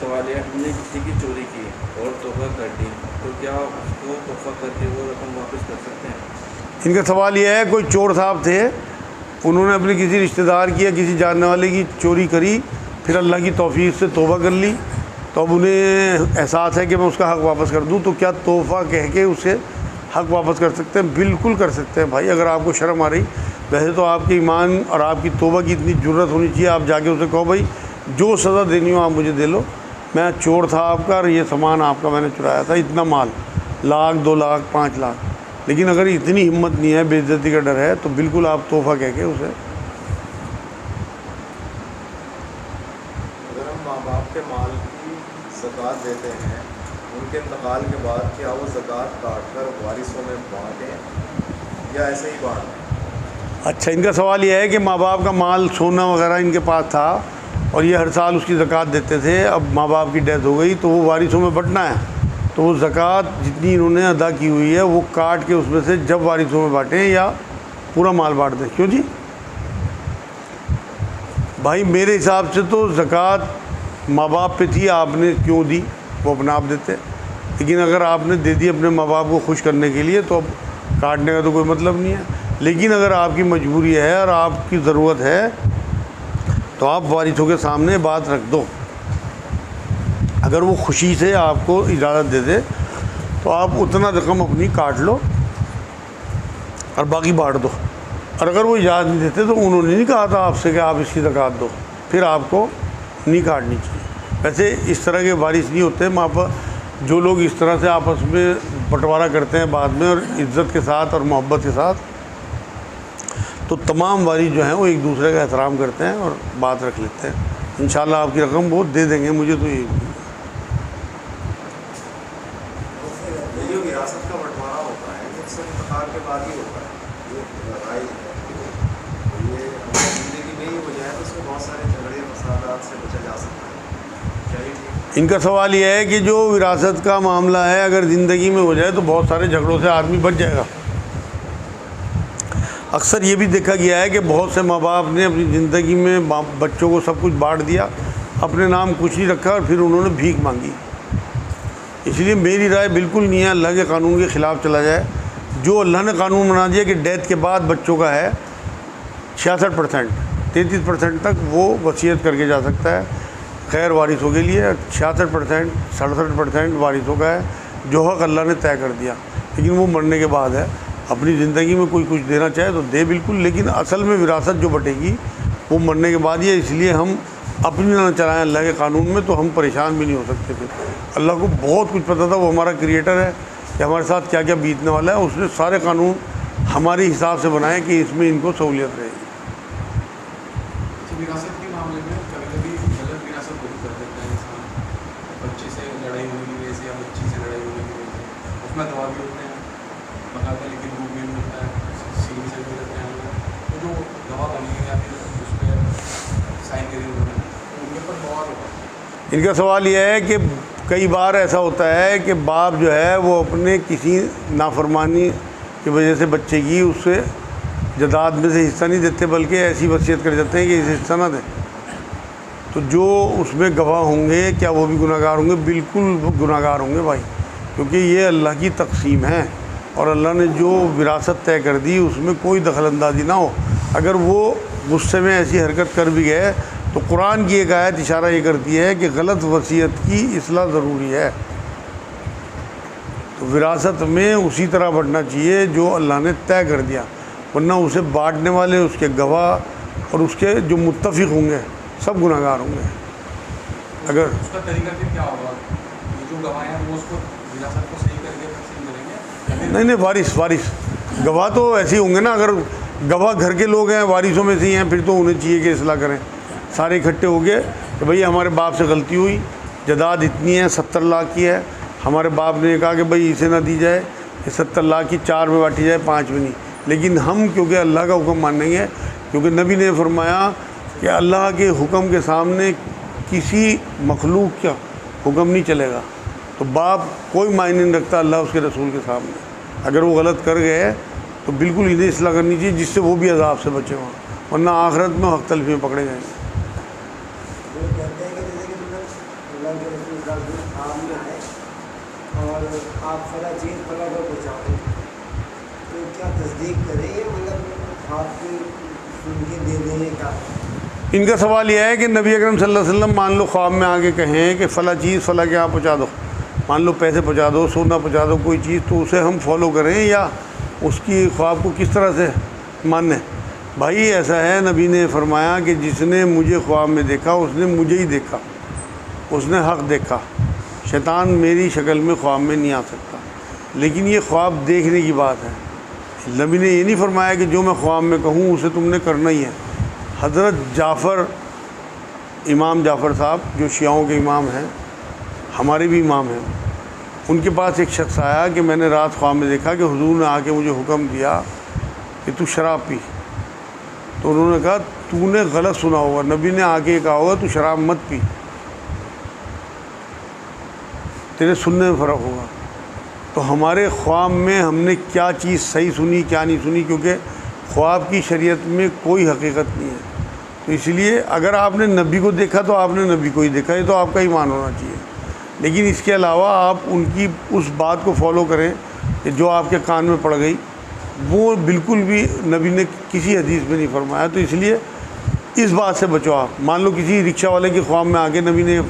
سوال ہے, ہم نے کسی کی چوری کی اور تحفہ کر دی تو کیا اس کو تحفہ کر کے وہ رقم واپس کر سکتے ہیں؟ ان کا سوال یہ ہے, کوئی چور صاحب تھے, انہوں نے اپنے کسی رشتہ دار کی یا کسی جاننے والے کی چوری کری, پھر اللہ کی توفیق سے توبہ کر لی, تو اب انہیں احساس ہے کہ میں اس کا حق واپس کر دوں, تو کیا تحفہ کہہ کے اسے حق واپس کر سکتے ہیں؟ بالکل کر سکتے ہیں بھائی, اگر آپ کو شرم آ رہی. ویسے تو آپ کے ایمان اور آپ کی توبہ کی اتنی جرت ہونی چاہیے, آپ جا کے اسے کہو بھائی جو سزا دینی ہو آپ مجھے دے لو, میں چور تھا آپ کا اور یہ سامان آپ کا میں نے چرایا تھا, اتنا مال, 1 لاکھ 2 لاکھ 5 لاکھ. لیکن اگر اتنی ہمت نہیں ہے, بے عزتی کا ڈر ہے, تو بالکل آپ تحفہ کہہ کے اسے. اگر ہم ماں باپ کے مال کی زکوٰۃ دیتے ہیں, ان کے انتقال کے بعد کیا وہ زکوٰۃ کاٹ کر وارثوں میں بانٹیں یا ایسے ہی بانٹیں؟ اچھا, ان کا سوال یہ ہے کہ ماں باپ کا مال سونا وغیرہ ان کے پاس تھا اور یہ ہر سال اس کی زکوٰۃ دیتے تھے, اب ماں باپ کی ڈیتھ ہو گئی تو وہ وارثوں میں بانٹنا ہے. تو وہ زکوٰۃ جتنی انہوں نے ادا کی ہوئی ہے وہ کاٹ کے اس میں سے جب وارثوں میں بانٹیں یا پورا مال بانٹ دیں. کیوں جی؟ بھائی میرے حساب سے تو زکوٰۃ ماں باپ پہ تھی، آپ نے کیوں دی، وہ اپنا آپ دیتے، لیکن اگر آپ نے دے دی اپنے ماں باپ کو خوش کرنے کے لیے تو اب کاٹنے کا تو کوئی مطلب نہیں ہے۔ لیکن اگر آپ کی مجبوری ہے اور آپ کی ضرورت ہے تو آپ وارثوں کے سامنے بات رکھ دو، اگر وہ خوشی سے آپ کو اجازت دے دے تو آپ اتنا رقم اپنی کاٹ لو اور باقی بانٹ دو، اور اگر وہ اجازت نہیں دیتے تو انہوں نے نہیں کہا تھا آپ سے کہ آپ اس کی زکوٰۃ دو، پھر آپ کو نہیں کاٹنی چاہیے۔ ویسے اس طرح کے وارث نہیں ہوتے ماں باپ، جو لوگ اس طرح سے آپس میں بٹوارہ کرتے ہیں بعد میں اور عزت کے ساتھ اور محبت کے ساتھ، تو تمام وارث جو ہیں وہ ایک دوسرے کا احترام کرتے ہیں اور بات رکھ لیتے ہیں۔ انشاءاللہ آپ کی رقم وہ دے دیں گے، مجھے تو یہ یہ جو وراثت کا بٹوارا ہوتا ہے یہ اکثر انتقال کے بعد ہی ہوتا ہے، یہ رائج ہے، یہ اگر زندگی میں ہی ہو جائے تو اس میں بہت سارے جھگڑے فسادات سے بچا جا سکتا ہے، کیا یہ ٹھیک ہے؟ ان کا سوال یہ ہے کہ جو وراثت کا معاملہ ہے اگر زندگی میں ہو جائے تو بہت سارے جھگڑوں سے آدمی بچ جائے گا۔ اکثر یہ بھی دیکھا گیا ہے کہ بہت سے ماں باپ نے اپنی زندگی میں بچوں کو سب کچھ بانٹ دیا، اپنے نام کچھ نہیں رکھا اور پھر انہوں نے بھیک مانگی۔ اس لیے میری رائے بالکل نہیں ہے اللہ کے قانون کے خلاف چلا جائے۔ جو اللہ نے قانون بنا دیا کہ ڈیتھ کے بعد بچوں کا ہے 66%، 33% تک وہ وصیت کر کے جا سکتا ہے غیر وارثوں کے لیے، 66%، 67% وارثوں کا ہے جو حق اللہ نے طے کر دیا، لیکن وہ مرنے کے بعد ہے۔ اپنی زندگی میں کوئی کچھ دینا چاہے تو دے بالکل، لیکن اصل میں وراثت جو بٹے گی وہ مرنے کے بعد ہی ہے۔ اس لیے ہم اپنی نہ چلائیں اللہ کے قانون میں تو ہم پریشان بھی نہیں ہو سکتے۔ پھر اللہ کو بہت کچھ پتہ تھا، وہ ہمارا کریٹر ہے کہ ہمارے ساتھ کیا کیا بیتنے والا ہے، اس نے سارے قانون ہمارے حساب سے بنائے کہ اس میں ان کو سہولیت رہے گی۔ وراثت کے معاملے میں کبھی کبھی غلط وراثت بہت کر دیتا ہے انسان، بچے سے لڑائی ہونے کی وجہ سے یا بچی سے لڑائی ہونے کی وجہ سے اس میں دوا بھی ہوتے ہیں بتاتے ہیں، لیکن روح بھی ملتا ہے، سینے سے بھی رہتے ہیں، تو جو دوا بنی ہے یا پھر اس پہ سائن کری انہوں نے ان کے اوپر بہت ہوتا ہے۔ ان کا سوال یہ ہے کہ کئی بار ایسا ہوتا ہے کہ باپ جو ہے وہ اپنے کسی نافرمانی کی وجہ سے بچے کی اس سے جائیداد میں سے حصہ نہیں دیتے، بلکہ ایسی وصیت کر جاتے ہیں کہ اسے حصہ نہ دیں، تو جو اس میں گواہ ہوں گے کیا وہ بھی گناہ گار ہوں گے؟ بالکل گناہ گار ہوں گے بھائی، کیونکہ یہ اللہ کی تقسیم ہے اور اللہ نے جو وراثت طے کر دی اس میں کوئی دخل اندازی نہ ہو۔ اگر وہ غصے میں ایسی حرکت کر بھی گئے تو قرآن کی ایک آیت اشارہ یہ کرتی ہے کہ غلط وصیت کی اصلاح ضروری ہے، تو وراثت میں اسی طرح بڑھنا چاہیے جو اللہ نے طے کر دیا، ورنہ اسے بانٹنے والے، اس کے گواہ اور اس کے جو متفق ہوں گے سب گناہ گار ہوں گے۔ اگر اس کا طریقہ پھر کیا ہوگا؟ یہ جو گواہ ہیں وہ اس کو وراثت کو صحیح کر کے تقسیم کریں گے؟ نہیں وارث گواہ تو ایسے ہی ہوں گے نا۔ اگر گواہ گھر کے لوگ ہیں، وارثوں میں سے ہی ہیں، پھر تو انہیں چاہیے کہ اصلاح کریں، سارے اکٹھے ہو گئے کہ بھئی ہمارے باپ سے غلطی ہوئی، جائیداد اتنی ہے 70 لاکھ کی ہے، ہمارے باپ نے کہا کہ بھئی اسے نہ دی جائے، یہ 70 لاکھ کی 4 میں بانٹی جائے، 5 میں نہیں، لیکن ہم کیونکہ اللہ کا حکم مانیں گے، کیونکہ نبی نے فرمایا کہ اللہ کے حکم کے سامنے کسی مخلوق کا حکم نہیں چلے گا، تو باپ کوئی معنی نہیں رکھتا اللہ اس کے رسول کے سامنے۔ اگر وہ غلط کر گئے تو بالکل انہیں اصلاح کرنی چاہیے جس سے وہ بھی عذاب سے بچے ہوں، ورنہ آخرت میں حق تلفی میں پکڑے جائیں گے۔ وہ کہتے ہیں کہ جیسے کہ اللہ کے رسول صلی اللہ علیہ وسلم خواب میں آئے اور آپ فلاں چیز فلاں کو پہنچا دیں، تو کیا تصدیق کریں یا مطلب خواب کی سن کے دے دیں یا کیا؟ ان کا سوال یہ ہے کہ نبی اکرم صلی اللہ علیہ وسلم مان لو خواب میں آگے کہیں کہ فلاں چیز فلاں کے یہاں پہنچا دو، مان لو پیسے پہنچا دو، سونا پہنچا دو، کوئی چیز، تو اسے ہم فالو کریں یا اس کی خواب کو کس طرح سے مانیں؟ بھائی ایسا ہے، نبی نے فرمایا کہ جس نے مجھے خواب میں دیکھا اس نے مجھے ہی دیکھا، اس نے حق دیکھا، شیطان میری شکل میں خواب میں نہیں آ سکتا، لیکن یہ خواب دیکھنے کی بات ہے۔ نبی نے یہ نہیں فرمایا کہ جو میں خواب میں کہوں اسے تم نے کرنا ہی ہے۔ حضرت جعفر، امام جعفر صاحب جو شیعوں کے امام ہیں، ہمارے بھی امام ہیں، ان کے پاس ایک شخص آیا کہ میں نے رات خواب میں دیکھا کہ حضور نے آ کے مجھے حکم دیا کہ تو شراب پی، تو انہوں نے کہا تو نے غلط سنا ہوگا، نبی نے آ کے یہ کہا ہوگا تو شراب مت پی، تیرے سننے میں فرق ہوگا۔ تو ہمارے خواب میں ہم نے کیا چیز صحیح سنی کیا نہیں سنی، کیونکہ خواب کی شریعت میں کوئی حقیقت نہیں ہے، تو اس لیے اگر آپ نے نبی کو دیکھا تو آپ نے نبی کو ہی دیکھا، یہ تو آپ کا ایمان ہونا چاہیے، لیکن اس کے علاوہ آپ ان کی اس بات کو فالو کریں کہ جو آپ کے کان میں پڑ گئی، وہ بالکل بھی نبی نے کسی حدیث میں نہیں فرمایا۔ تو اس لیے اس بات سے بچو آپ۔ مان لو کسی رکشہ والے کے خواب میں آ کے نبی نے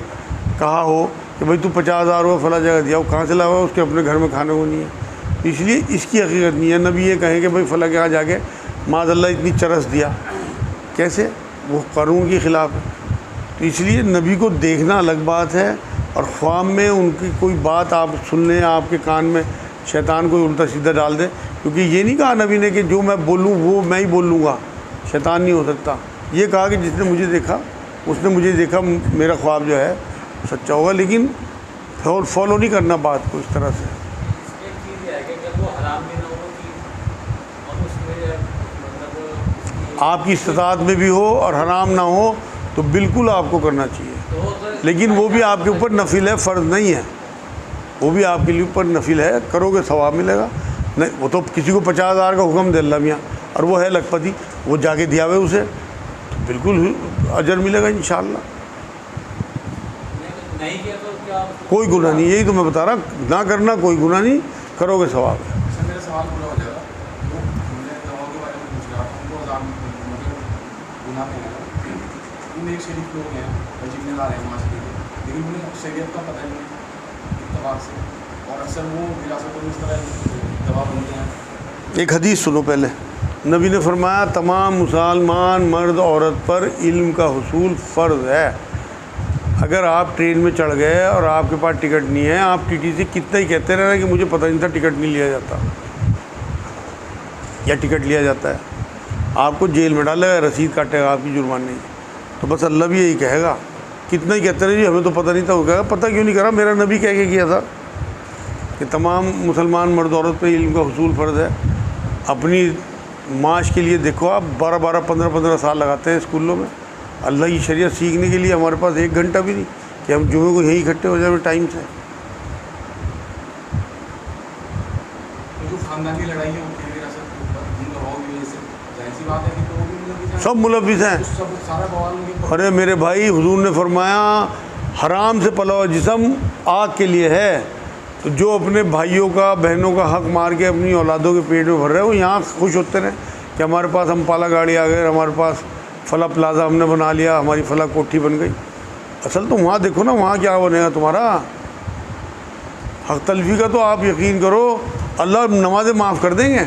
کہا ہو کہ بھائی تو 50,000 روپے فلاں جگہ دیا، وہ کہاں سے لایا ہوا، اس کے اپنے گھر میں کھانے کو نہیں ہے، اس لیے اس کی حقیقت نہیں ہے۔ نبی یہ کہیں کہ بھائی فلاں کے یہاں جا کے معاذ اللہ اتنی چرس دیا، کیسے؟ وہ قانون کے خلاف ہے۔ تو اس لیے نبی کو دیکھنا الگ بات ہے، اور خواب میں ان کی کوئی بات آپ سن لیں، آپ کے کان میں شیطان کوئی الٹا سیدھا ڈال دے، کیونکہ یہ نہیں کہا نبی نے کہ جو میں بولوں وہ میں ہی بول لوں گا، شیطان نہیں ہو سکتا۔ یہ کہا کہ جس نے مجھے دیکھا اس نے مجھے دیکھا، میرا خواب جو ہے سچا ہوگا، لیکن فالو نہیں کرنا بات کو اس طرح سے۔ ایک چیز یہ ہے کہ جب وہ حرام بھی نہ ہو کہ اور اس میں مطلب آپ کی استطاعت میں بھی ہو اور حرام نہ ہو تو بالکل آپ کو کرنا چاہیے، لیکن وہ بھی آپ کے اوپر نفل ہے، فرض نہیں ہے، وہ بھی آپ کے لیے اوپر نفل ہے، کرو گے ثواب ملے گا۔ نہیں وہ تو کسی کو 50,000 کا حکم دے اللہ میاں، اور وہ ہے لکھپتی، وہ جا کے دیا ہوئے اسے، تو بالکل اجر ملے گا انشاءاللہ، نہیں کیا تو کیا کوئی گناہ نہیں۔ یہی تو میں بتا رہا، نہ کرنا کوئی گناہ نہیں، کرو گے ثواب ہے۔ سر میرا سوال پورا ہو جائے گا۔ وہ ہم نے دواؤں کے بارے میں پوچھ رہا تھا، ان کو مطلب گناہ پہ ہے، ان ایک شریف لوگ ہیں عجیب نظار ہیں معاشرے کے، لیکن انہیں شریعت کا پتہ نہیں اتفاق سے، اور اکثر وہ وراثتوں میں اس طرح دوا بنتے ہیں۔ ایک حدیث سنو پہلے، نبی نے فرمایا تمام مسلمان مرد عورت پر علم کا حصول فرض ہے۔ اگر آپ ٹرین میں چڑھ گئے اور آپ کے پاس ٹکٹ نہیں ہے، آپ ٹی ٹی سے کتنا ہی کہتے رہنا کہ مجھے پتہ نہیں تھا ٹکٹ نہیں لیا جاتا، یا ٹکٹ لیا جاتا ہے، آپ کو جیل میں ڈالے گا، رسید کاٹے گا آپ کی جرمانے کی، تو بس اللہ بھی یہی کہے گا، کتنا ہی کہتے رہے جی ہمیں تو پتہ نہیں تھا، وہ کہے گا پتہ کیوں نہیں کرا، میرا نبی کہہ کے کیا تھا کہ تمام مسلمان مرد عورت پہ علم کا حصول فرض ہے۔ اپنی معاش کے لیے دیکھو، آپ 12 15 سال لگاتے ہیں اسکولوں میں اللہ کی شریعت سیکھنے کے لیے، ہمارے پاس 1 گھنٹہ بھی نہیں کہ ہم جمعے کو یہیں اکٹھے ہو جائیں ٹائم سے۔ جو خاندانی لڑائیاں ہوتی ہیں وراثت کے اوپر، ان دواؤں کی وجہ سے، ظاہر سی بات ہے کہ تو وہ بھی ملوث ہیں، سب ملوث ہیں۔ سب سارا بوال ان کے ارے میرے بھائی، حضور نے فرمایا حرام سے پلا ہوا جسم آگ کے لیے ہے، تو جو اپنے بھائیوں کا بہنوں کا حق مار کے اپنی اولادوں کے پیٹ میں بھر رہے ہیں، وہ یہاں خوش ہوتے رہیں کہ ہمارے پاس ہم پالا گاڑی آ گئے، ہمارے پاس فلاں پلازا ہم نے بنا لیا، ہماری فلاں کوٹھی بن گئی۔ اصل تو وہاں دیکھو نا، وہاں کیا بنے گا تمہارا حق تلفی کا، تو آپ یقین کرو اللہ نمازیں معاف کر دیں گے۔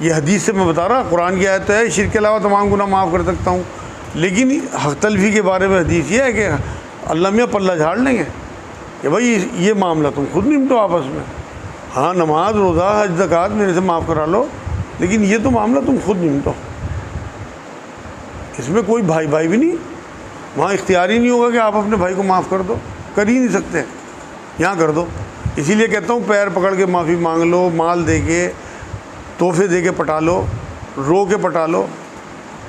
یہ حدیث سے میں بتا رہا، قرآن کی آیت تو ہے شرک کے علاوہ تمام گناہ معاف کر سکتا ہوں، لیکن حق تلفی کے بارے میں حدیث یہ ہے کہ اللہ میاں پلہ جھاڑ لیں گے کہ بھائی یہ معاملہ تم خود نمٹو آپس میں، ہاں نماز روزہ حج زکوٰۃ میرے سے معاف کرا لو، لیکن یہ تو معاملہ تم خود نمٹو، اس میں کوئی بھائی بھی نہیں، وہاں اختیار ہی نہیں ہوگا کہ آپ اپنے بھائی کو معاف کر دو، کر ہی نہیں سکتے، یہاں کر دو۔ اسی لیے کہتا ہوں پیر پکڑ کے معافی مانگ لو، مال دے کے، تحفے دے کے پٹا لو، رو کے پٹا لو،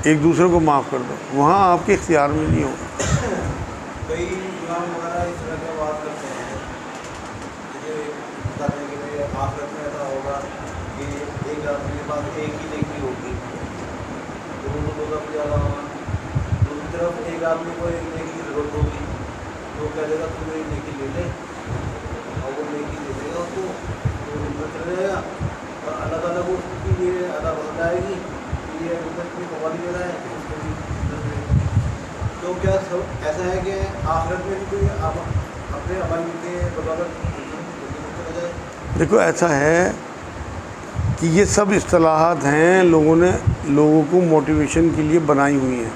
ایک دوسرے کو معاف کر دو، وہاں آپ کے اختیار میں نہیں ہوگا۔ کئی امام وغیرہ اس طرح کی بات کرتے ہیں، مجھے بتاتے ہیں کہ بھائی آخرت میں ایسا ہوگا کہ ایک آدمی کے پاس ایک ہی نیکی ہوگی، دونوں کو سب زیادہ ہوگا، دوسری طرف ایک آدمی کو ایک نیکی کی ضرورت ہوگی، تو کہہ دے گا تم ایک نیکی لے لے، اور وہ نیکی دے دے گا اس کو، وہ ہمت چل جائے گا، اور اللہ تعالیٰ کو اس کی یہ ادا بن جائے گی کہ یہ ہمت کی قوالی دے رہا ہے، اس کو بھی عزت دے گا۔ تو کیا سب ایسا ہے کہ آخرت میں بھی کوئی اپنے عمل کے بدولت چلا جائے؟ دیکھو ایسا ہے کہ یہ سب اصطلاحات ہیں، لوگوں نے لوگوں کو موٹیویشن کے لیے بنائی ہوئی ہیں۔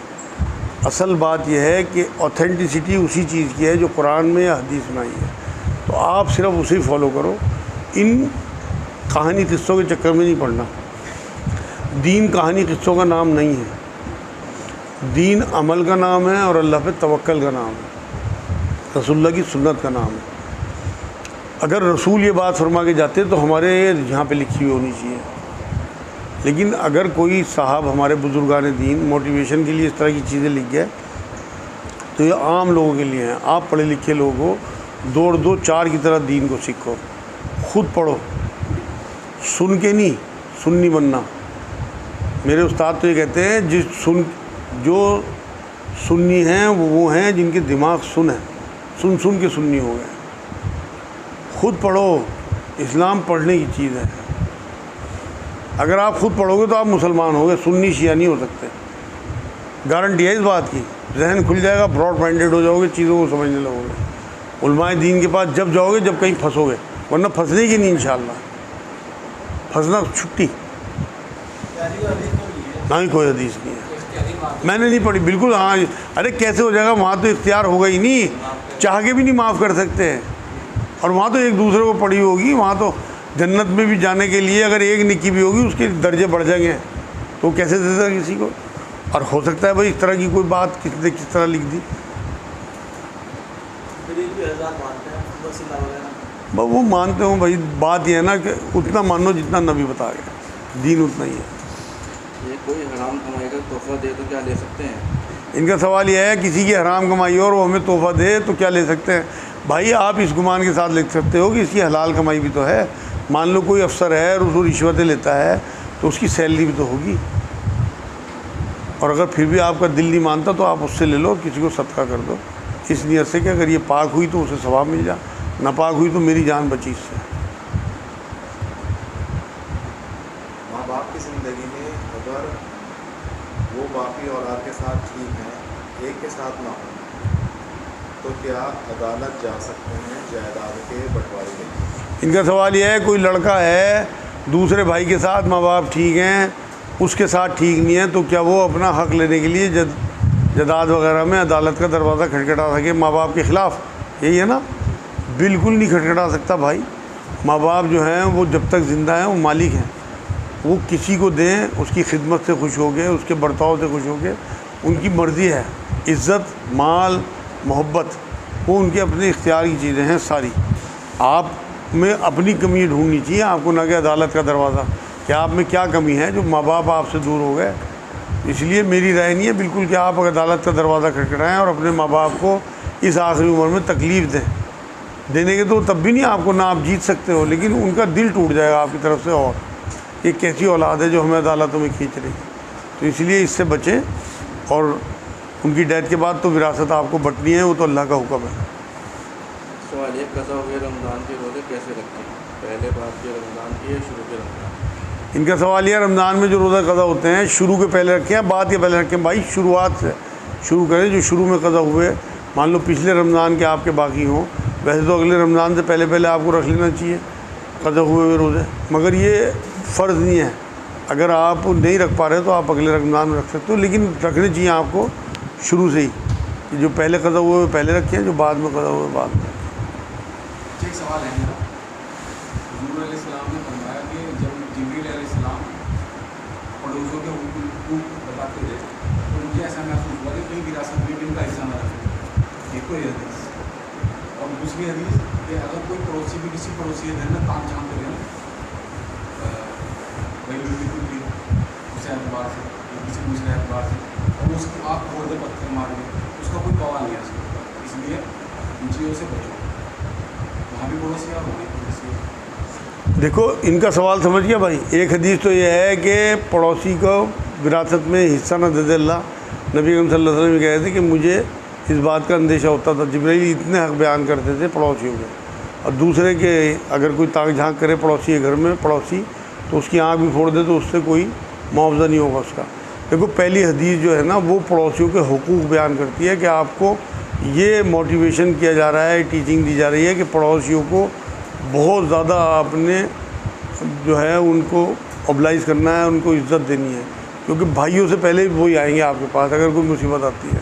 اصل بات یہ ہے کہ اوتھینٹسٹی اسی چیز کی ہے جو قرآن میں یا حدیث میں آئی ہے، تو آپ صرف اسی فالو کرو، ان کہانی قصوں کے چکر میں نہیں پڑنا۔ دین کہانی قصوں کا نام نہیں ہے، دین عمل کا نام ہے اور اللہ پہ توکل کا نام ہے، رسول اللہ کی سنت کا نام ہے۔ اگر رسول یہ بات فرما کے جاتے تو ہمارے یہاں پہ لکھی ہوئی ہونی چاہیے، لیکن اگر کوئی صاحب ہمارے بزرگان دین موٹیویشن کے لیے اس طرح کی چیزیں لکھ گئے تو یہ عام لوگوں کے لیے ہیں۔ آپ پڑھے لکھے لوگ ہو، دو چار کی طرح دین کو سیکھو، خود پڑھو، سن کے نہیں، سنی بننا۔ میرے استاد تو یہ کہتے ہیں جو سنی ہیں وہ ہیں جن کے دماغ سن کے سنی ہو گئے. خود پڑھو، اسلام پڑھنے کی چیز ہے. اگر آپ خود پڑھو گے تو آپ مسلمان ہو گے، سنی شیعہ نہیں ہو سکتے. گارنٹی ہے اس بات کی. ذہن کھل جائے گا، براڈ مائنڈیڈ ہو جاؤ گے، چیزوں کو سمجھنے لگو گے. علماء دین کے پاس جب جاؤ گے جب کہیں پھنسو گے، ورنہ پھنسنے کی نہیں انشاءاللہ. پھنسنا چھٹی، نہ ہی کوئی حدیث نہیں ہے. میں نے نہیں پڑھی بالکل. ہاں ارے کیسے ہو جائے گا؟ وہاں تو اختیار ہوگا ہی نہیں، چاہ کے بھی نہیں معاف کر سکتے. اور وہاں تو ایک دوسرے کو پڑھی ہوگی. وہاں تو جنت میں بھی جانے کے لیے اگر ایک نکی بھی ہوگی اس کے درجے بڑھ جائیں گے. تو کیسے دے گا کسی کو؟ اور ہو سکتا ہے بھائی اس طرح کی کوئی بات کسی نے کس طرح لکھ دی. بس وہ مانتے ہوں بھائی. بات یہ ہے نا کہ اتنا مانو جتنا نبی بتا گیا، دین اتنا ہی ہے. یہ کوئی حرام کمائی کا تحفہ دے تو کیا لے سکتے ہیں؟ ان کا سوال یہ ہے کسی کی حرام کمائی اور وہ ہمیں تحفہ دے تو کیا لے سکتے ہیں؟ بھائی آپ اس گمان کے ساتھ لکھ سکتے ہو کہ اس کی حلال کمائی بھی تو ہے. مان لو کوئی افسر ہے اور اس کو رشوتیں لیتا ہے تو اس کی سیلری بھی تو ہوگی. اور اگر پھر بھی آپ کا دل نہیں مانتا تو آپ اس سے لے لو، کسی کو صدقہ کر دو، اس نیت سے کہ اگر یہ پاک ہوئی تو اسے ثواب مل جائے، ناپاک ہوئی تو میری جان بچی اس سے. ماں باپ کی زندگی میں اگر وہ باقی اولاد کے ساتھ ٹھیک ہیں، ایک کے ساتھ نہ ہوں، تو کیا عدالت جا سکتے ہیں جائیداد کے بٹوارے کے لیے؟ ان کا سوال یہ ہے کوئی لڑکا ہے دوسرے بھائی کے ساتھ ماں باپ ٹھیک ہیں، اس کے ساتھ ٹھیک نہیں ہے، تو کیا وہ اپنا حق لینے کے لیے جائیداد وغیرہ میں عدالت کا دروازہ کھٹکھٹا سکے ماں باپ کے خلاف؟ یہی ہے نا. بالکل نہیں کھٹکھٹا سکتا بھائی. ماں باپ جو ہیں وہ جب تک زندہ ہیں وہ مالک ہیں. وہ کسی کو دیں، اس کی خدمت سے خوش ہو گئے، اس کے برتاؤ سے خوش ہو گئے، ان کی مرضی ہے. عزت، مال، محبت وہ ان کے اپنے اختیار کی چیزیں ہیں ساری. آپ میں اپنی کمی ڈھونڈنی چاہیے آپ کو، نہ کہ عدالت کا دروازہ کہ آپ میں کیا کمی ہے جو ماں باپ آپ سے دور ہو گئے. اس لیے میری رائے نہیں ہے بالکل کہ آپ عدالت کا دروازہ کھٹکھٹائیں اور اپنے ماں باپ کو اس آخری عمر میں تکلیف دیں. دینے کے تو تب بھی نہیں آپ کو، نہ آپ جیت سکتے ہو، لیکن ان کا دل ٹوٹ جائے گا آپ کی طرف سے. اور یہ کیسی اولاد ہے جو ہمیں عدالتوں میں کھینچ رہی ہے. تو اس لیے اس سے بچیں. اور ان کی ڈیتھ کے بعد تو وراثت آپ کو بٹنی ہے، وہ تو اللہ کا حکم ہے. سوال یہ قضا ہوئے رمضان کے روزے کیسے رکھتے ہیں؟ پہلے بات کے رمضان کی ہے، شروع کے رمضان؟ ان کا سوال یہ رمضان میں جو روزہ قضا ہوتے ہیں شروع کے پہلے رکھیں یا بعد کے پہلے رکھیں؟ بھائی شروعات سے شروع کریں. جو شروع میں قضا ہوئے، مان لو پچھلے رمضان کے آپ کے باقی ہوں، ویسے تو اگلے رمضان سے پہلے آپ کو رکھ لینا چاہیے قضا ہوئے ہوئے روزے، مگر یہ فرض نہیں ہے. اگر آپ نہیں رکھ پا رہے تو آپ اگلے رمضان میں رکھ سکتے ہو، لیکن رکھنے چاہیے آپ کو شروع سے ہی. جو پہلے قضا ہوئے ہوئے پہلے رکھیں، جو بعد میں قضا ہوئے بعد میں. ایک سوال ہے میرا. حضور علیہ السلام نے فرمایا کہ جب جبریل علیہ السلام پڑوسیوں کے حقوق بتاتے تھے تو مجھے ایسا محسوس ہوا کہ کہیں وراثت میں بھی ان کا حصہ نہ رکھے. ایک کوئی حدیث، اور دوسری حدیث کہ اگر کوئی پڑوسی بھی کسی پڑوسی کے گھر میں کام جھام کرے بھائی بالکل بھی اس اعتبار سے کسی دوسرے اعتبار سے، اور اس کی آنکھ کھول دے پتھر مار دے، اس کا کوئی گواہ نہیں ہے اس کے. اس لیے ان چیزوں سے بچو. وہاں بھی پڑوسی اور وہاں بھی پڑوسی. دیکھو ان کا سوال سمجھ گیا بھائی. ایک حدیث تو یہ ہے کہ پڑوسی کو وراثت میں حصہ نہ دے دے اللہ. نبی اکرم صلی اللہ علیہ وسلم کہہ رہے تھے کہ مجھے اس بات کا اندیشہ ہوتا تھا. جبرائیل اتنے حق بیان کرتے تھے پڑوسیوں کے. اور دوسرے کہ اگر کوئی تاک جھانک کرے پڑوسی کے گھر میں پڑوسی تو اس کی آنکھ بھی پھوڑ دے تو اس سے کوئی معاوضہ نہیں ہوگا اس کا. دیکھو پہلی حدیث جو ہے نا وہ پڑوسیوں کے حقوق بیان کرتی ہے کہ آپ کو یہ موٹیویشن کیا جا رہا ہے، ٹیچنگ دی جا رہی ہے کہ پڑوسیوں کو بہت زیادہ آپ نے جو ہے ان کو اوبلائز کرنا ہے، ان کو عزت دینی ہے، کیونکہ بھائیوں سے پہلے وہی آئیں گے آپ کے پاس اگر کوئی مصیبت آتی ہے.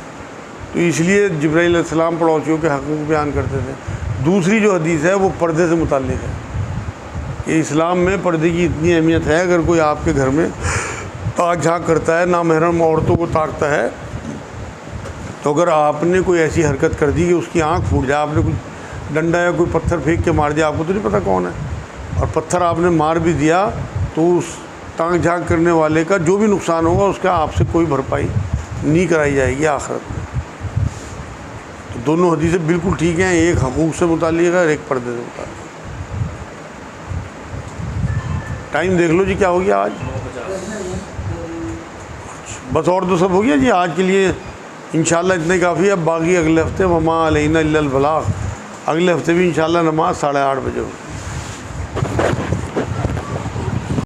تو اس لیے جبرائیل علیہ السلام پڑوسیوں کے حقوق بیان کرتے تھے. دوسری جو حدیث ہے وہ پردے سے متعلق ہے کہ اسلام میں پردے کی اتنی اہمیت ہے. اگر کوئی آپ کے گھر میں تاک جھانک کرتا ہے، نامحرم عورتوں کو تاکتا ہے، تو اگر آپ نے کوئی ایسی حرکت کر دی کہ اس کی آنکھ پھوٹ جائے، آپ نے کوئی ڈنڈا یا کوئی پتھر پھینک کے مار دیا، آپ کو تو نہیں پتہ کون ہے، اور پتھر آپ نے مار بھی دیا، تو اس تاک جھانک کرنے والے کا جو بھی نقصان ہوگا اس کا آپ سے کوئی بھرپائی نہیں کرائی جائے گی آخرت میں. تو دونوں حدیثیں بالکل ٹھیک ہیں. ایک حقوق سے متعلق ہے اور ایک پردے سے متعلق. ٹائم دیکھ لو جی کیا ہو گیا آج. بس اور تو سب ہو گیا جی آج کے لیے انشاءاللہ اتنے کافی ہے. باقی اگلے ہفتے وما علینا الا البلاغ. اگلے ہفتے بھی انشاءاللہ نماز 8:30 بجے ہوگی.